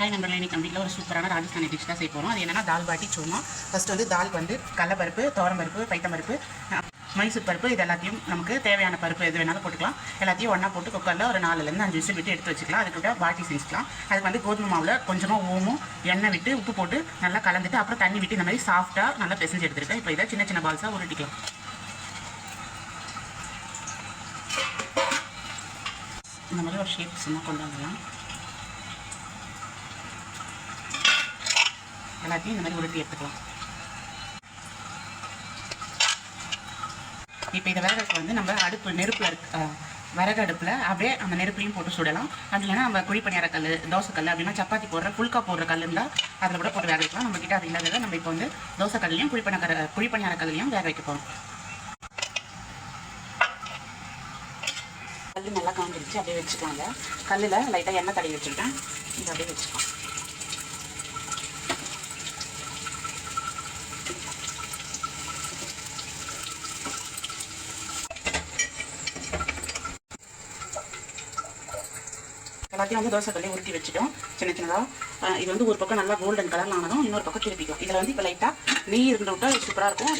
Hi நண்பர்களே, இன்றைக்கி நம்ம வீட்டில் ஒரு சூப்பரான ராஜஸ்தானி டிஷ் தான் செய்ய போகிறோம். அது என்னென்னா தால் பாட்டி சூர்மா. ஃபஸ்ட்டு வந்து தால் வந்து கடலைப்பருப்பு, துவரம்பருப்பு, பைத்தம்பருப்பு, மைசூர் பருப்பு, இது எல்லாத்தையும் நமக்கு தேவையான பருப்பு எது வேணாலும் போட்டுக்கலாம். எல்லாத்தையும் ஒன்றா போட்டு குக்கரில் ஒரு 4-5 விசில் விட்டு எடுத்து வச்சுக்கலாம். அதுக்கிட்ட பாட்டி செஞ்சுக்கலாம். அதுக்கு வந்து கோதுமை மாவில் கொஞ்சமாக ஓமும் எண்ணெய் விட்டு உப்பு போட்டு நல்லா கலந்துட்டு அப்புறம் தண்ணி விட்டு இந்த மாதிரி சாஃப்டாக நல்லா பிசைஞ்சு எடுத்துருக்கேன். இப்போ இதை சின்ன சின்ன பால்ஸாக உருட்டிக்கலாம். இந்த மாதிரி ஒரு ஷேப் சின்ன கொண்டு வந்துடலாம். எல்லாத்தையும் இந்த மாதிரி உருட்டி எடுத்துக்கலாம். இப்போ இதை விறகுக்கு வந்து நம்ம அடுப்பு நெருப்பில் விறகு அடுப்பில் அப்படியே அந்த நெருப்புலையும் போட்டு சுடலாம். அப்படி இல்லைன்னா நம்ம குழிப்பணியார கல், தோசைக்கல், அப்படின்னா சப்பாத்தி போடுற புல்கா போடுற கல் இருந்தால் அதில் கூட போட்டு வேக வைக்கலாம். நம்மக்கிட்ட அது இல்லாததை நம்ம இப்போ வந்து தோசைக்கல்லையும் குழிப்பணியார கல்லையும் வேக வைக்க போகிறோம். கல் நல்லா காஞ்சிருச்சு, அப்படியே வச்சுக்கலாங்க. கல்லில் லைட்டாக எண்ணெய் தடவி வச்சுருக்கேன். இதை அப்படியே வச்சுக்கலாம். எல்லாத்தையும் வந்து தோசைக்கல்லே உருட்டி வச்சுட்டோம் சின்ன சின்னதாக. இது வந்து ஒரு பக்கம் நல்லா கோல்டன் கலரில் ஆனதும் இன்னொரு பக்கம் திருப்பிக்கும். இதில் வந்து இப்போ லைட்டாக நெய் இருந்து விட்டால் சூப்பராக இருக்கும்.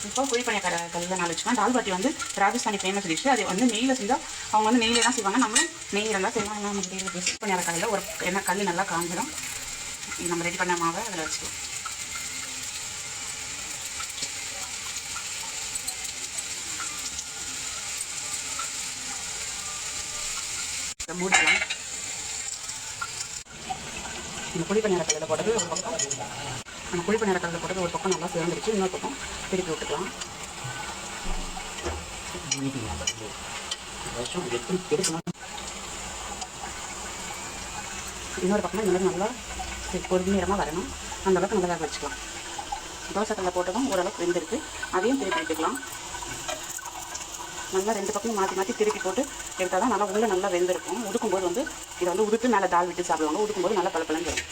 இப்போ குழிப்பணியார கல்லில் நான் வச்சுக்கலாம். தால் பாட்டி வந்து ராஜஸ்தானி ஃபேமஸ் டிஷ். அது வந்து நெய்யில் செஞ்சால் அவங்க வந்து நெய்யிலே தான் செய்வாங்க. நம்மளும் நெய் இருந்தால் செய்வாங்க. நமக்கு குழிப்பணியார கல்லில் ஒரு எண்ணெய் கல் நல்லா காஞ்சிடும். நம்ம ரெடி பண்ண மாவை அதில் வச்சுக்கலாம். மூடிக்கலாம். இந்த குழிப்பணியார கல்லில் போட்டது ஒரு பக்கம், அந்த குழிப்பணியார கல்லில் போட்டது ஒரு பக்கம் நல்லா சேர்ந்துருச்சு. இன்னொரு பக்கம் திருப்பி விட்டுக்கலாம். இன்னொரு பக்கம் இந்த மாதிரி நல்லா பொறுமையாக வரணும். அந்த அளவுக்கு நல்லா வச்சுக்கலாம். தோசைக்கல்லில் போட்டதும் ஓரளவுக்கு வெந்திருக்கு. அதையும் திருப்பி விட்டுக்கலாம். நல்லா ரெண்டு பக்கமும் மாற்றி மாற்றி திருப்பி போட்டு எடுத்தால் தான் நல்லா உள்ளே நல்லா வெந்திருக்கும். உடுக்கும்போது வந்து இதை வந்து உடுத்து மேலே தால் விட்டு சாப்பிடுவாங்க. உடுக்கும்போது நல்லா பழப்பழன்னு வரும்.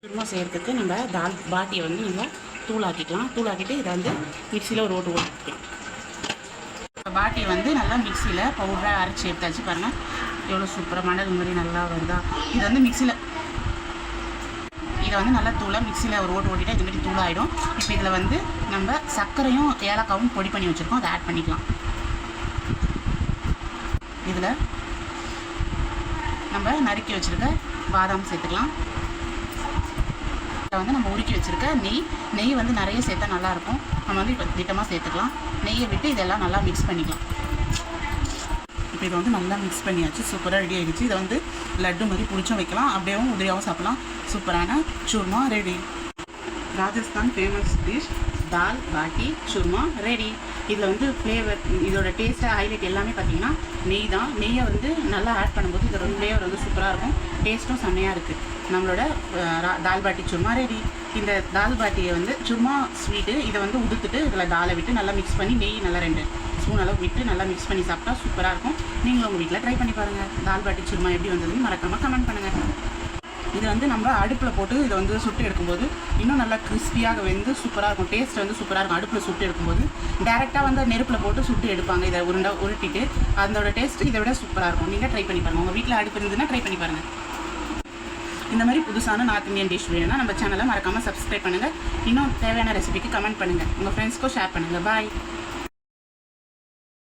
சுருமா செய்கிறதுக்கு நம்ம தால் பாட்டியை வந்து நல்லா தூளாக்கிக்கலாம். தூளாக்கிட்டு இதை வந்து மிக்சியில் ஒரு ஓட்டு ஓட்டிக்கலாம். பாட்டியை வந்து நல்லா மிக்சியில் பவுடராக அரைச்சி எடுத்தாச்சு. பாருங்கள் எவ்வளோ சூப்பராக மணல் மாதிரி நல்லா வருதா. இது வந்து மிக்சியில் இதை வந்து நல்லா தூளாக மிக்சியில் ஒரு ஓட்டு ஓட்டிட்டால் இது மாதிரி தூளாகிடும். இப்போ இதில் வந்து நம்ம சர்க்கரையும் ஏலக்காவும் பொடி பண்ணி வச்சுருக்கோம். அதை ஆட் பண்ணிக்கலாம். இதில் நம்ம நறுக்கி வச்சுருக்க பாதாம் சேர்த்துக்கலாம். இதை வந்து நம்ம உருக்கி வச்சுருக்க நெய் வந்து நிறைய சேர்த்தா நல்லாயிருக்கும். நம்ம வந்து இப்போ திட்டமாக சேர்த்துக்கலாம். நெய்யை விட்டு இதெல்லாம் நல்லா மிக்ஸ் பண்ணிக்கலாம். இப்போ இதை வந்து நல்லா மிக்ஸ் பண்ணியாச்சு. சூப்பராக ரெடி ஆகிடுச்சு. இதை வந்து லட்டு மாதிரி பிடிச்சும் வைக்கலாம், அப்படியேவும் உதிரியாகவும் சாப்பிட்லாம். சூப்பரான Soorma ready. Rajasthan famous dish தால் பாட்டி சூர்மா ரெடி. இதில் வந்து ஃப்ளேவர், இதோட டேஸ்ட்டை ஹைலைட் எல்லாமே பார்த்தீங்கன்னா நெய் தான். நெய்யை வந்து நல்லா ஆட் பண்ணும்போது இதோட ஃப்ளேவர் வந்து சூப்பராக இருக்கும். டேஸ்ட்டும் செம்மையாக இருக்குது. நம்மளோட தால் பாட்டி சூர்மா ரெடி. இந்த தால் பாட்டியை வந்து சும்மா ஸ்வீட்டு இதை வந்து உடுத்துட்டு இதில் தாலை விட்டு நல்லா மிக்ஸ் பண்ணி நெய் நல்லா 2 ஸ்பூன் அளவு விட்டு நல்லா மிக்ஸ் பண்ணி சாப்பிட்டா சூப்பராக இருக்கும். நீங்களும் உங்கள் வீட்டில் ட்ரை பண்ணி பாருங்கள். தால் பாட்டி சூர்மா எப்படி வந்ததுன்னு மறக்காமல் கமெண்ட் பண்ணுங்கள். இது வந்து நம்ம அடுப்பில் போட்டு இதை வந்து சுட்டு எடுக்கும்போது இன்னும் நல்லா கிறிஸ்பியாக வெந்து சூப்பராக இருக்கும். டேஸ்ட் வந்து சூப்பராக இருக்கும். அடுப்பில் சுட்டு எடுக்கும்போது டேரெக்டாக வந்து நெருப்பில் போட்டு சுட்டு எடுப்பாங்க. இதை உருட்டிட்டு அதோட டேஸ்ட்டு இதை விட சூப்பராக இருக்கும். நீங்கள் ட்ரை பண்ணி பாருங்கள். உங்கள் வீட்டில் அடுப்பு இருந்ததுன்னா ட்ரை பண்ணி பாருங்கள். இந்த மாதிரி புதுசான நார்த் இந்தியன் டிஷ் வேணும்னா நம்ம சேனலை மறக்காமல் சப்ஸ்கிரைப் பண்ணுங்கள். இன்னும் தேவையான ரெசிபிக்கு கமெண்ட் பண்ணுங்கள். உங்கள் ஃப்ரெண்ட்ஸ்க்கும் ஷேர் பண்ணுங்கள். பாய்.